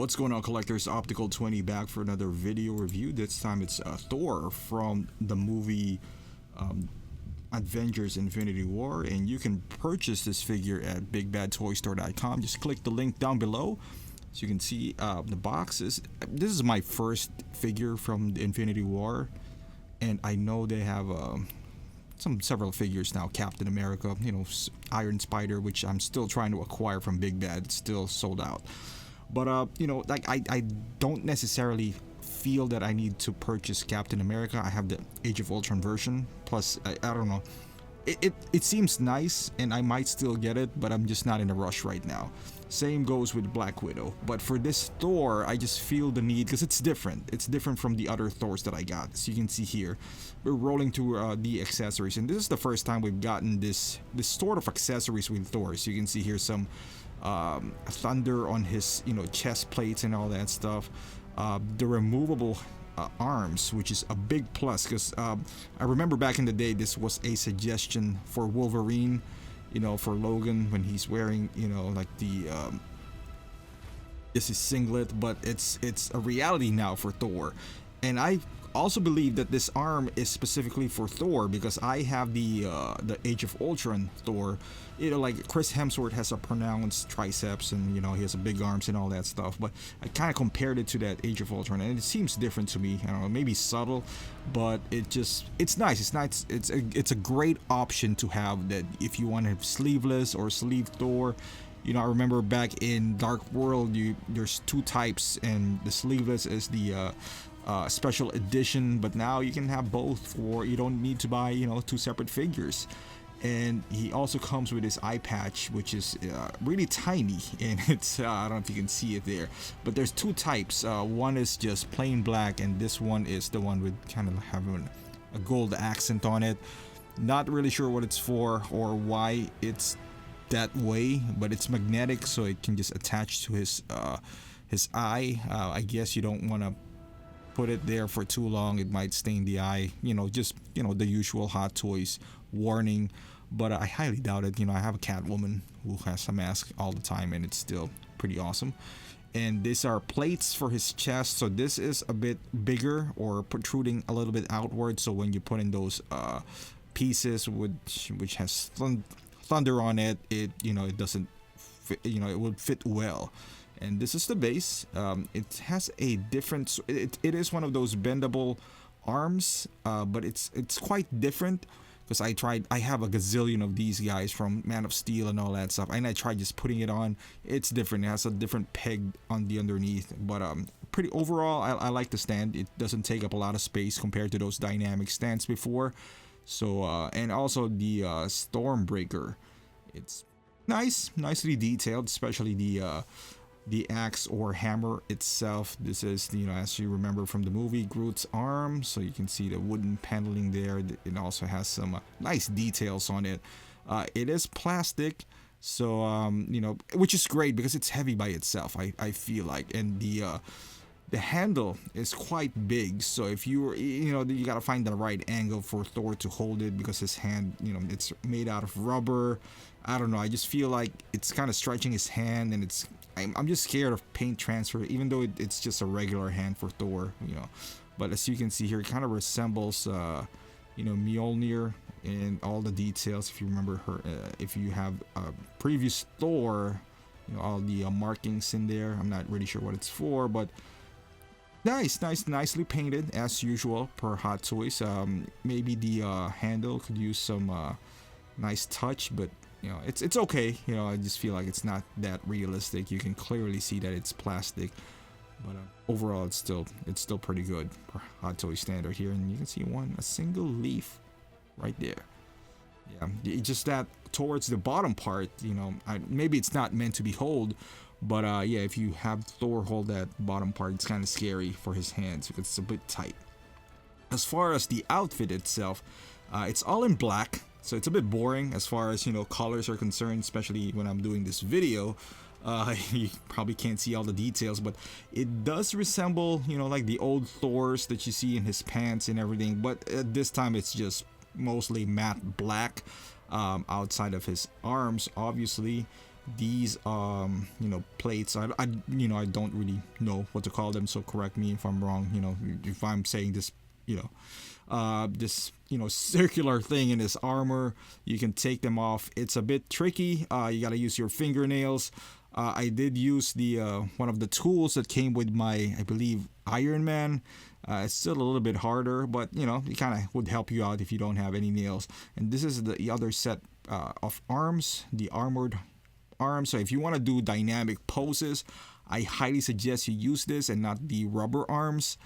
What's going on, collectors? Optical 20 back for another video review. This time it's Thor from the movie Avengers Infinity War, and you can purchase this figure at bigbadtoystore.com. Just click the link down below so you can see the boxes. This is my first figure from the Infinity War, and I know they have several figures now. Captain America, Iron Spider, which I'm still trying to acquire from Big Bad. It's still sold out. But like I don't necessarily feel that I need to purchase Captain America. I have the Age of Ultron version. Plus, I don't know. It seems nice, and I might still get it, but I'm just not in a rush right now. Same goes with Black Widow. But for this Thor, I just feel the need because it's different. It's different from the other Thors that I got. As you can see here, we're rolling to the accessories, and this is the first time we've gotten this sort of accessories with Thor. So you can see here some thunder on his chest plates and all that stuff. The removable arms, which is a big plus, because I remember back in the day this was a suggestion for Wolverine, for Logan when he's wearing like the this is singlet, but it's a reality now for Thor. And I also believe that this arm is specifically for Thor because I have the Age of Ultron Thor. Like Chris Hemsworth has a pronounced triceps, and he has a big arms and all that stuff. But I kind of compared it to that Age of Ultron, and it seems different to me. I don't know, maybe subtle, but it's nice. It's nice. It's a great option to have that if you want to have sleeveless or sleeve Thor. I remember back in Dark World, there's two types, and the sleeveless is the special edition, but now you can have both, or you don't need to buy two separate figures. And he also comes with his Eyepatch, which is really tiny, and it's I don't know if you can see it there, but there's two types. One is just plain black, and this one is the one with kind of having a gold accent on it. Not really sure what it's for or why it's that way, but it's magnetic, so it can just attach to his eye. I guess you don't want to put it there for too long, it might stain the eye, just the usual Hot Toys warning. But I highly doubt it. I have a Catwoman who has a mask all the time, and it's still pretty awesome. And these are plates for his chest, so this is a bit bigger or protruding a little bit outward, so when you put in those pieces which has thunder on it, it doesn't fit, it would fit well. And this is the base. It has a different. It is one of those bendable arms, but it's quite different because I have a gazillion of these guys from Man of Steel and all that stuff, and I tried just putting it on. It's different. It has a different peg on the underneath, but pretty overall. I like the stand. It doesn't take up a lot of space compared to those dynamic stands before. So and also the Stormbreaker. It's nicely detailed, especially the axe or hammer itself. This is as you remember from the movie, Groot's arm, so you can see the wooden paneling there. It also has some nice details on it. It is plastic, so which is great because it's heavy by itself, I feel like. And the handle is quite big, so if you gotta find the right angle for Thor to hold it, because his hand, it's made out of rubber. I don't know, I just feel like it's kind of stretching his hand, and I'm just scared of paint transfer, even though it's just a regular hand for Thor, But as you can see here, it kind of resembles, Mjolnir and all the details. If you remember her, if you have previous Thor, all the markings in there. I'm not really sure what it's for, but nicely painted as usual per Hot Toys. Maybe the handle could use some nice touch, but it's okay. I just feel like it's not that realistic. You can clearly see that it's plastic, but overall it's still pretty good for Hot Toy standard here. And you can see a single leaf right there. Yeah, just that towards the bottom part, maybe it's not meant to be hold, but yeah, if you have Thor hold that bottom part, it's kind of scary for his hands because it's a bit tight. As far as the outfit itself, it's all in black. So it's a bit boring as far as colors are concerned, especially when I'm doing this video. You probably can't see all the details, but it does resemble like the old Thors that you see in his pants and everything, but this time it's just mostly matte black outside of his arms, obviously. these plates. I don't really know what to call them, so correct me if I'm wrong. If I'm saying this, this circular thing in his armor, you can take them off. It's a bit tricky. You gotta use your fingernails. I did use the one of the tools that came with my, I believe, Iron Man. It's still a little bit harder, but it kind of would help you out if you don't have any nails. And this is the other set of arms, the armored arms. So if you want to do dynamic poses, I highly suggest you use this and not the rubber arms.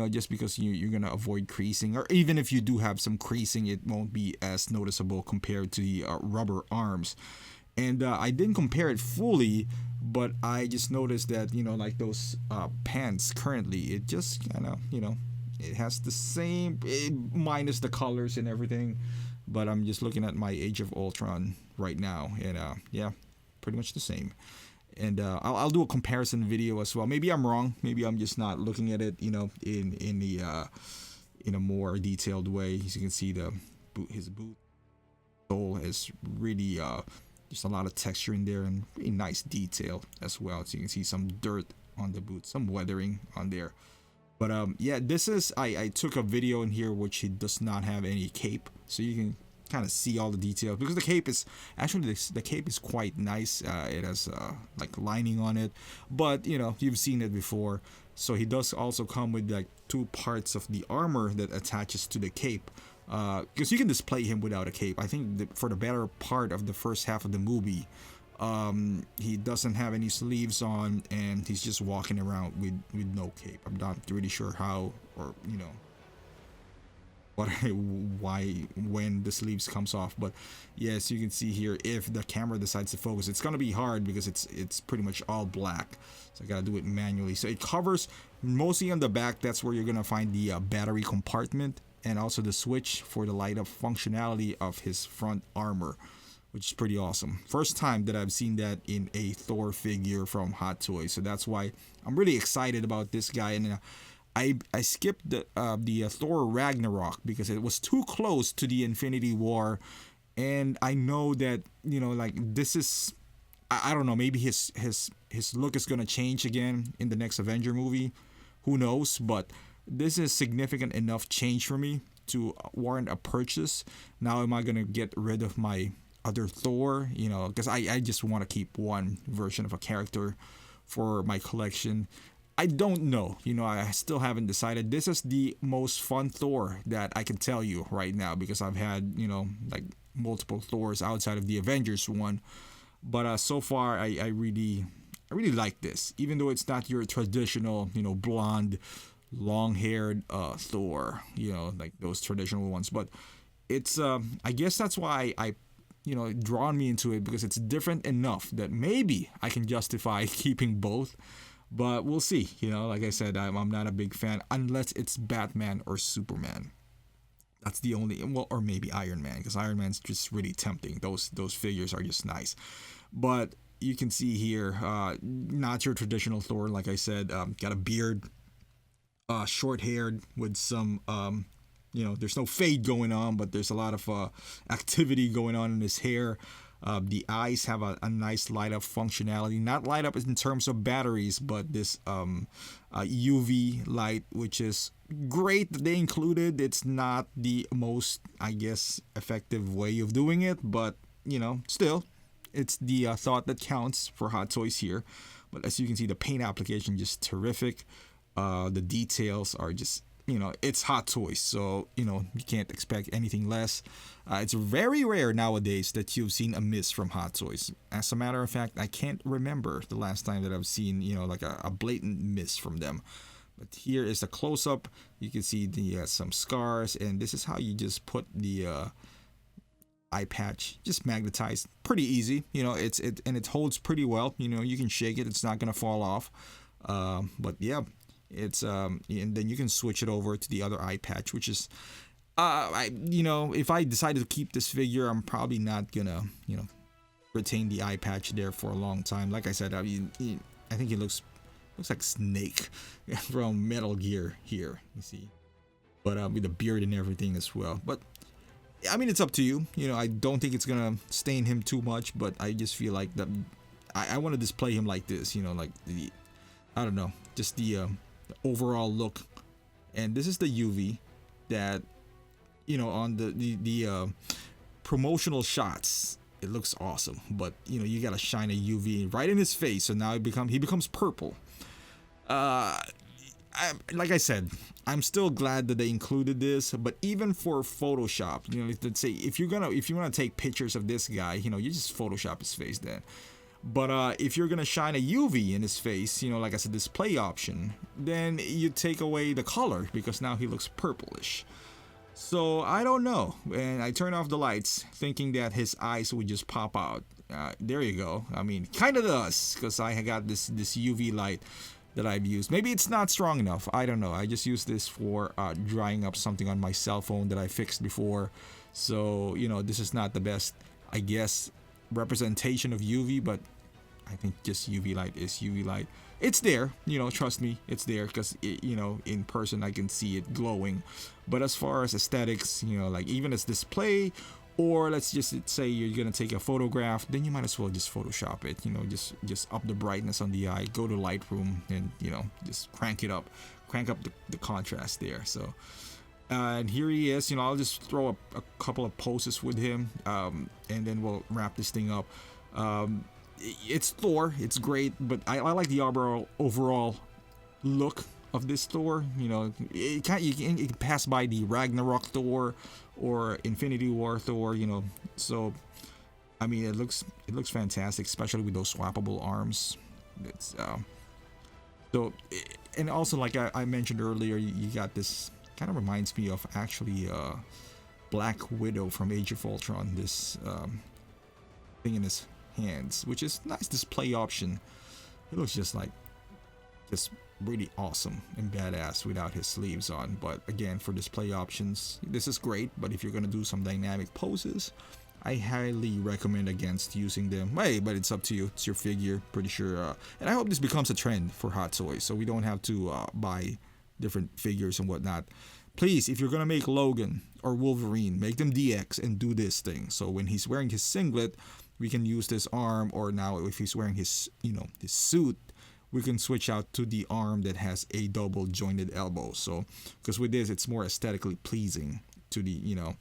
Just because you're going to avoid creasing, or even if you do have some creasing, it won't be as noticeable compared to the rubber arms. And I didn't compare it fully, but I just noticed that, like those pants currently, it just kind of, it has the same, minus the colors and everything. But I'm just looking at my Age of Ultron right now, and yeah, pretty much the same. And I'll do a comparison video as well. Maybe I'm wrong. Maybe I'm just not looking at it, in a more detailed way. As you can see, his boot sole is really just a lot of texture in there and really nice detail as well. So you can see some dirt on the boot, some weathering on there. But yeah, this is I took a video in here which he does not have any cape, so you can kind of see all the details, because the cape is actually the cape is quite nice. It has like lining on it, but you've seen it before. So he does also come with like two parts of the armor that attaches to the cape, because you can display him without a cape. I think for the better part of the first half of the movie, he doesn't have any sleeves on, and he's just walking around with no cape. I'm not really sure how, or when the sleeves comes off. But yes, you can see here, if the camera decides to focus, it's gonna be hard because it's pretty much all black, so I gotta do it manually. So it covers mostly on the back. That's where you're gonna find the battery compartment, and also the switch for the light up functionality of his front armor, which is pretty awesome. First time that I've seen that in a Thor figure from Hot Toys, so that's why I'm really excited about this guy. And I skipped the Thor Ragnarok because it was too close to the Infinity War, and I know that like this is, I don't know, maybe his look is gonna change again in the next Avenger movie, who knows? But this is significant enough change for me to warrant a purchase. Now am I gonna get rid of my other Thor? Because I just want to keep one version of a character for my collection. I don't know. I still haven't decided. This is the most fun Thor that I can tell you right now, because I've had, like multiple Thors outside of the Avengers one. But so far, I really like this, even though it's not your traditional, blonde, long-haired Thor, like those traditional ones. But it's, I guess that's why I drawn me into it, because it's different enough that maybe I can justify keeping both. But we'll see. Like I said, I'm not a big fan unless it's Batman or Superman. That's the only, well, or maybe Iron Man, because Iron Man's just really tempting. Those figures are just nice. But you can see here, not your traditional Thor. Like I said, got a beard, short-haired with some, there's no fade going on, but there's a lot of activity going on in his hair. The eyes have a nice light up functionality. Not light up in terms of batteries, but this UV light, which is great that they included. It's not the most, I guess, effective way of doing it, but still, it's the thought that counts for Hot Toys here. But as you can see, the paint application just terrific. The details are just, it's Hot Toys, so you can't expect anything less. It's very rare nowadays that you've seen a miss from Hot Toys. As a matter of fact, I can't remember the last time that I've seen like a blatant miss from them. But here is a close-up. You can see the some scars, and this is how you just put the eye patch, just magnetized, pretty easy. And it holds pretty well. You can shake it, it's not gonna fall off. But yeah, it's and then you can switch it over to the other eye patch, which is if I decided to keep this figure, I'm probably not gonna retain the eye patch there for a long time. Like I said, I think he looks like Snake from Metal Gear here, you see, but with the beard and everything as well. But I mean, it's up to you. I don't think it's gonna stain him too much, but I just feel like I want to display him like this, like the, I don't know, just the overall look. And this is the UV that, on the promotional shots, it looks awesome. But you gotta shine a UV right in his face, so now he becomes purple. Like I said, I'm still glad that they included this. But even for Photoshop, let's say if you want to take pictures of this guy, you just Photoshop his face then. But if you're gonna shine a UV in his face, like I said, display option, then you take away the color because now he looks purplish. So I don't know, and I turn off the lights thinking that his eyes would just pop out. There you go. I mean, kind of does, because I got this UV light that I've used. Maybe it's not strong enough. I don't know. I just use this for drying up something on my cell phone that I fixed before. So this is not the best, I guess, representation of UV, but I think just UV light is UV light. It's there, trust me, it's there, because in person I can see it glowing. But as far as aesthetics, like even as display, or let's just say you're gonna take a photograph, then you might as well just Photoshop it. Just up the brightness on the eye, go to Lightroom, and just crank up the contrast there. So and here he is. I'll just throw a couple of poses with him, and then we'll wrap this thing up. It's Thor. It's great, but I like the overall look of this Thor. It can pass by the Ragnarok Thor or Infinity War Thor. So I mean, it looks fantastic, especially with those swappable arms. It's so, and also like I mentioned earlier, you got this, kind of reminds me of actually Black Widow from Age of Ultron. This thing in his hands, which is nice display option. It looks just really awesome and badass without his sleeves on. But again, for display options, this is great. But if you're gonna do some dynamic poses, I highly recommend against using them. Hey, but it's up to you. It's your figure, pretty sure. And I hope this becomes a trend for Hot Toys, so we don't have to buy different figures and whatnot. Please, if you're gonna make Logan or Wolverine, make them DX and do this thing. So when he's wearing his singlet, we can use this arm, or now if he's wearing his his suit, we can switch out to the arm that has a double jointed elbow. So because with this, it's more aesthetically pleasing to the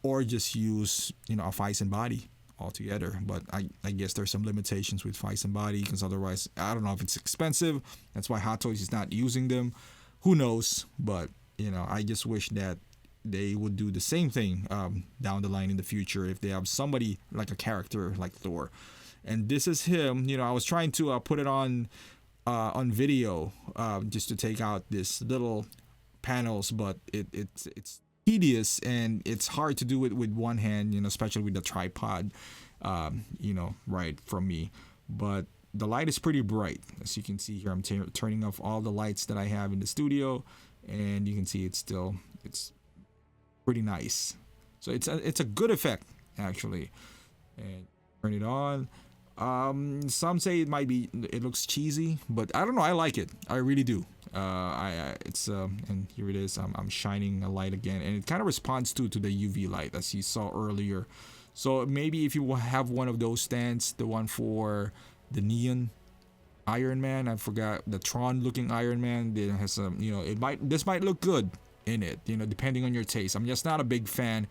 or just use a face and body altogether. But I guess there's some limitations with face and body, because otherwise I don't know if it's expensive. That's why Hot Toys is not using them. Who knows? But I just wish that they would do the same thing down the line in the future if they have somebody like a character like Thor. And this is him. I was trying to put it on video just to take out this little panels, but it's tedious and it's hard to do it with one hand, especially with the tripod, right from me. But the light is pretty bright, as you can see here. I'm turning off all the lights that I have in the studio, and you can see it's pretty nice. So it's a good effect actually. And turn it on. Some say it looks cheesy, but I don't know. I like it. I really do. And here it is. I'm shining a light again, and it kind of responds to the UV light as you saw earlier. So maybe if you have one of those stands, the one for the neon Iron Man, I forgot, the Tron looking Iron Man, that has some, this might look good in it, depending on your taste. I'm just not a big fan.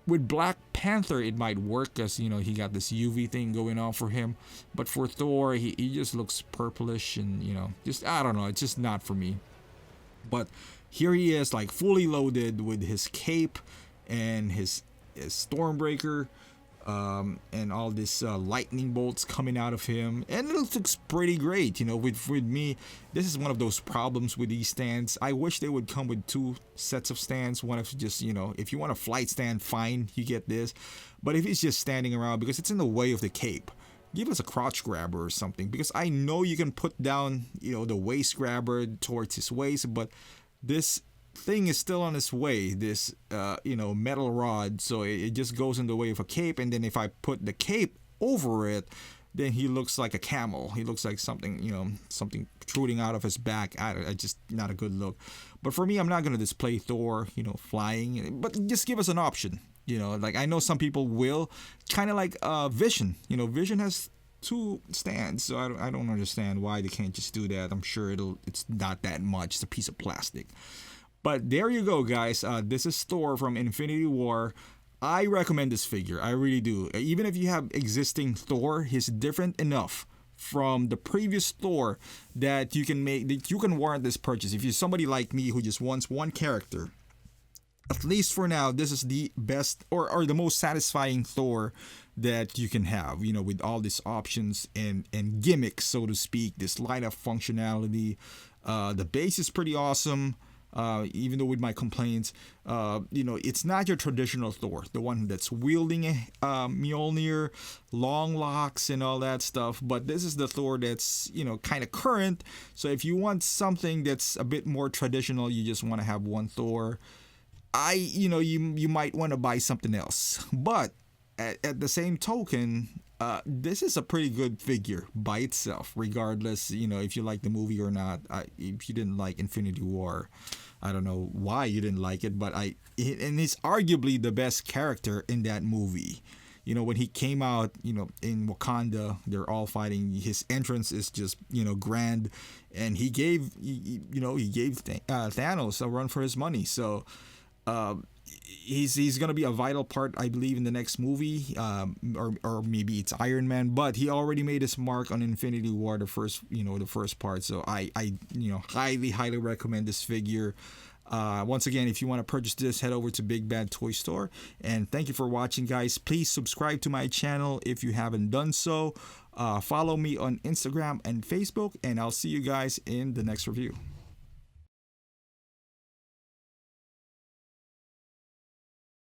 With Black Panther, it might work, because he got this UV thing going on for him. But for Thor, he just looks purplish, and just, I don't know, it's just not for me. But here he is, like fully loaded with his cape and his Stormbreaker, and all this lightning bolts coming out of him, and it looks pretty great. With me, this is one of those problems with these stands. I wish they would come with two sets of stands. One of just, if you want a flight stand, fine, you get this. But if he's just standing around because it's in the way of the cape, give us a crotch grabber or something, because I know you can put down the waist grabber towards his waist, but this thing is still on its way, this metal rod, so it just goes in the way of a cape. And then if I put the cape over it, then he looks like a camel. He looks like something something protruding out of his back. I just not a good look. But for me, I'm not gonna display Thor flying, but just give us an option. Like I know some people will, kind of like Vision. Vision has 2 stands. So I don't understand why they can't just do that. I'm sure it's not that much. It's a piece of plastic. But there you go, guys. This is Thor from Infinity War. I recommend this figure. I really do. Even if you have existing Thor, he's different enough from the previous Thor that you can warrant this purchase. If you're somebody like me who just wants one character, at least for now, this is the best or the most satisfying Thor that you can have, with all these options and gimmicks, so to speak, this light up functionality. The base is pretty awesome. Even though with my complaints, it's not your traditional Thor, the one that's wielding a Mjolnir, long locks and all that stuff. But this is the Thor that's, kind of current. So if you want something that's a bit more traditional, you just want to have one Thor, you might want to buy something else. But at the same token, this is a pretty good figure by itself, regardless, if you like the movie or not. If you didn't like Infinity War, I don't know why you didn't like it, but and it's arguably the best character in that movie. When he came out, in Wakanda, they're all fighting. His entrance is just, grand, and he gave Thanos a run for his money. So, he's gonna be a vital part, I believe, in the next movie, or maybe it's Iron Man. But he already made his mark on Infinity War, the first part. So I highly recommend this figure. Once again, if you want to purchase this, head over to Big Bad Toy Store. And thank you for watching, guys. Please subscribe to my channel if you haven't done so. Follow me on Instagram and Facebook, and I'll see you guys in the next review.